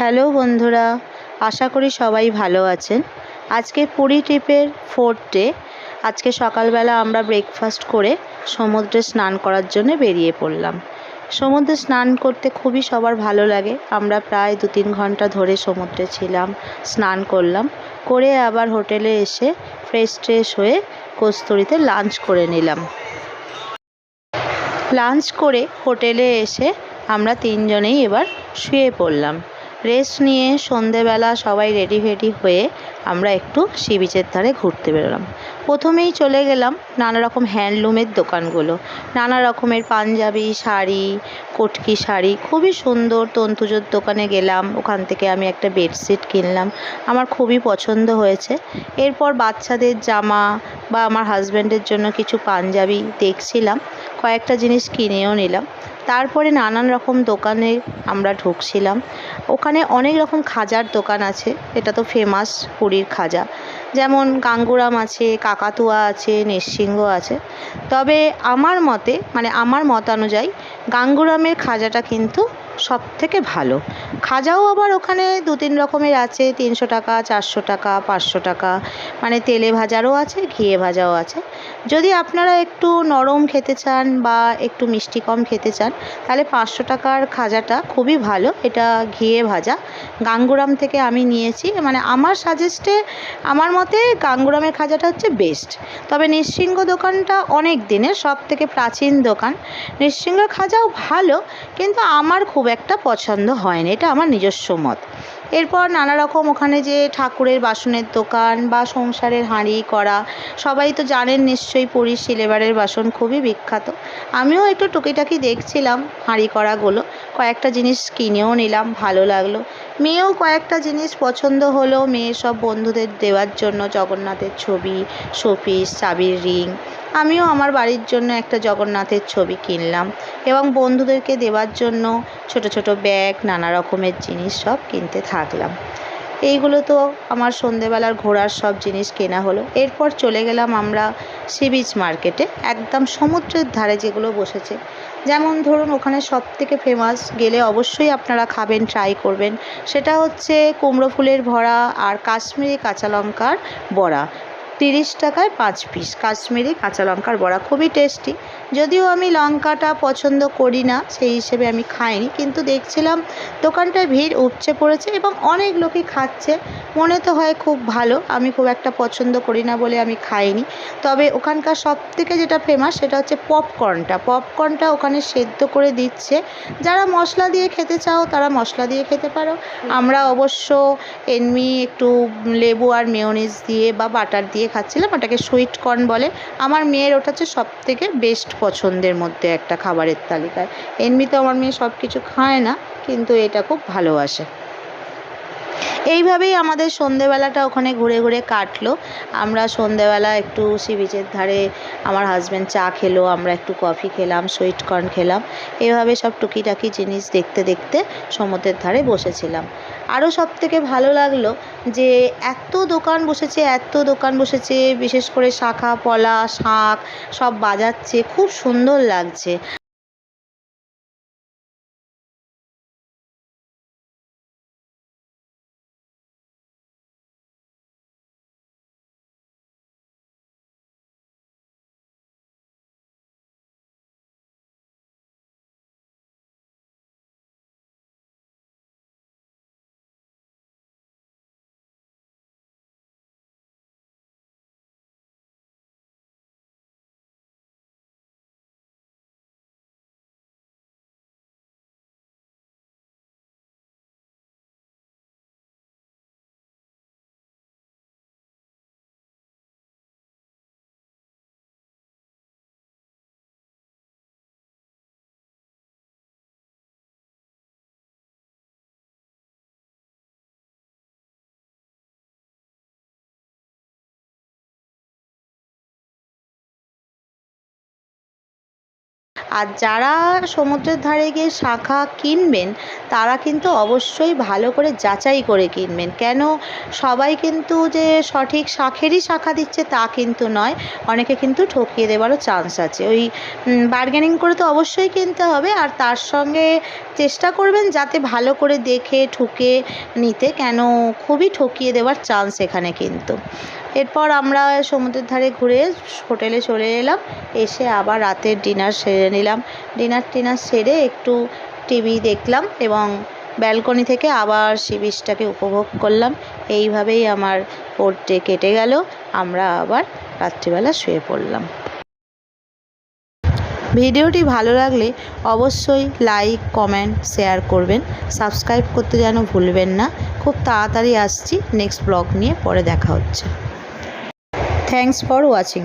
Hello বন্ধুরা, আশা করি সবাই ভালো আছেন। আজকে পুরী ট্রিপের 4th ডে। আজকে সকালবেলা আমরা ব্রেকফাস্ট করে সমুদ্রে স্নান করার জন্য বেরিয়ে পড়লাম। সমুদ্রে স্নান করতে খুবই সবার ভালো লাগে। আমরা প্রায় 2-3 ঘন্টা ধরে সমুদ্রে ছিলাম, স্নান করলাম, করে আবার হোটেলে এসে ফ্রেশ হয়ে কস্তুরীতে লাঞ্চ করে নিলাম। লাঞ্চ করে হোটেলে এসে আমরা 3 জনেই এবার শুয়ে পড়লাম। রেস্ট নিয়ে সন্ধেবেলা সবাই রেডি হয়ে আমরা একটু সি বিচের ধারে ঘুরতে বেরোলাম। প্রথমেই চলে গেলাম নানা রকম হ্যান্ডলুমের দোকানগুলো। নানা রকমের পাঞ্জাবি শাড়ি, কটকি শাড়ি, খুবই সুন্দর তন্তুজোর দোকানে গেলাম। ওখান থেকে আমি একটা বেডশিট কিনলাম, আমার খুবই পছন্দ হয়েছে। এরপর বাচ্চাদের জামা বা আমার হাজব্যান্ডের জন্য কিছু পাঞ্জাবি দেখছিলাম, কয়েকটা জিনিস কিনেও নিলাম। তারপরে নানান রকম দোকানে আমরা ঢুকছিলাম। ওখানে অনেক রকম খাজার দোকান আছে, এটা তো ফেমাস পুরীর খাজা। যেমন গাঙ্গুরাম আছে, কাকাতুয়া আছে, নৃসিংহ আছে। তবে আমার মতে, মানে আমার মতানুযায়ী গাঙ্গুরামের খাজাটা কিন্তু সবথেকে ভালো। খাজাও আবার ওখানে 2-3 রকমের আছে, 300 টাকা, 400 টাকা, 500 টাকা, মানে তেলে ভাজারও আছে, ঘিয়ে ভাজাও আছে। যদি আপনারা একটু নরম খেতে চান বা একটু মিষ্টি কম খেতে চান, তাহলে 500 টাকার খাজাটা খুবই ভালো। এটা ঘিয়ে ভাজা, গাঙ্গুরাম থেকে আমি নিয়েছি। মানে আমার মতে গাঙ্গুরামের খাজাটা হচ্ছে বেস্ট। তবে নৃসিংহ দোকানটা অনেক দিনের, সব থেকে প্রাচীন দোকান। নৃসিংহ খাজাও ভালো, কিন্তু আমার খুব একটা পছন্দ হয়নি, এটা আমার নিজস্ব মত। এরপর নানা রকম ওখানে যে ঠাকুরের বাসনের দোকান বা সংসারের হাঁড়ি কড়া, সবাই তো জানেন নিশ্চয়ই পুরীর সিলেবারের বাসন খুবই বিখ্যাত। আমিও একটু টুকিটাকি দেখছিলাম হাঁড়ি কড়াগুলো, কয়েকটা জিনিস কিনেও নিলাম, ভালো লাগলো। মেয়েও কয়েকটা জিনিস পছন্দ হলো, মেয়ের সব বন্ধুদের দেওয়ার জন্য জগন্নাথের ছবি, শোপিস, চাবির রিং। আমিও আমার বাড়ির জন্য একটা জগন্নাথের ছবি কিনলাম এবং বন্ধুদেরকে দেওয়ার জন্য ছোট ছোট ব্যাগ, নানা রকমের জিনিস সব কিনতে থাকলাম। এইগুলো তো আমার সন্ধেবেলার ঘোরার সব জিনিস কেনা হলো। এরপর চলে গেলাম আমরা সি বিচ মার্কেটে, একদম সমুদ্রের ধারে যেগুলো বসেছে। যেমন ধরুন ওখানে সবথেকে ফেমাস, গেলে অবশ্যই আপনারা খাবেন, ট্রাই করবেন, সেটা হচ্ছে কুমড়ো ফুলের ভরা আর কাশ্মীরি কাঁচা লঙ্কার বড়া। 30 টাকায় 5 পিস কাশ্মীরি কাঁচা লঙ্কার বড়া, খুবই টেস্টি। যদিও আমি লঙ্কাটা পছন্দ করি না, সেই হিসেবে আমি খাইনি, কিন্তু দেখছিলাম দোকানটায় ভিড় উপচে পড়েছে এবং অনেক লোকই খাচ্ছে। মনে তো হয় খুব ভালো, আমি খুব একটা পছন্দ করি না বলে আমি খাইনি। তবে ওখানকার সবথেকে যেটা ফেমাস সেটা হচ্ছে পপকর্নটা ওখানে সেদ্ধ করে দিচ্ছে। যারা মশলা দিয়ে খেতে চাও তারা মশলা দিয়ে খেতে পারো। আমরা অবশ্য এমনি একটু লেবু আর মেয়োনিজ দিয়ে বা বাটার দিয়ে খাচ্ছিলাম, ওটাকে সুইট কর্ন বলে। আমার মেয়ের ওটা হচ্ছে সবথেকে বেস্ট পছন্দের মধ্যে একটা খাবারের তালিকায়। এমনিতে আমার মেয়ে সব কিছু খায় না, কিন্তু এটা খুব ভালোবাসে। এইভাবেই আমাদের সন্ধেবেলাটা ওখানে ঘুরে কাটলো। আমরা সন্ধেবেলা একটু সি বিচের ধারে আমার হাজব্যান্ড চা খেলো, আমরা একটু কফি খেলাম, সুইট কর্ন খেলাম। এভাবে সব টুকিটাকি জিনিস দেখতে সমুদ্রের ধারে বসেছিলাম। আরও সবথেকে ভালো লাগলো যে এত দোকান বসেছে, বিশেষ করে শাঁখা পলা শাঁখ সব বাজাচ্ছে, খুব সুন্দর লাগছে। আর যারা সমুদ্রের ধারে গিয়ে শাঁখা কিনবেন তারা কিন্তু অবশ্যই ভালো করে যাচাই করে কিনবেন। কেন সবাই কিন্তু যে সঠিক শাঁখেরই শাঁখা দিচ্ছে তা কিন্তু নয়, অনেকে কিন্তু ঠকিয়ে দেওয়ারও চান্স আছে। ওই বার্গেনিং করে তো অবশ্যই কিনতে হবে, আর তার সঙ্গে চেষ্টা করবেন যাতে ভালো করে দেখে ঠুকে নিতে, কেন খুবই ঠকিয়ে দেওয়ার চান্স এখানে কিন্তু। এরপর আমরা সমুদ্রের ধারে ঘুরে হোটেলে চলে এলাম, এসে আবার রাতের ডিনার সেরে নিলাম। ডিনার সেরে একটু টিভি দেখলাম এবং ব্যালকনি থেকে আবার সি বিচটাকে উপভোগ করলাম। এইভাবেই আমার 4th ডে কেটে গেল। আমরা আবার রাত্রিবেলা শুয়ে পড়লাম। ভিডিওটি ভালো লাগলে অবশ্যই লাইক, কমেন্ট, শেয়ার করবেন। সাবস্ক্রাইব করতে যেন ভুলবেন না। খুব তাড়াতাড়ি আসছি নেক্সট ব্লগ নিয়ে, পরে দেখা হচ্ছে। Thanks for watching.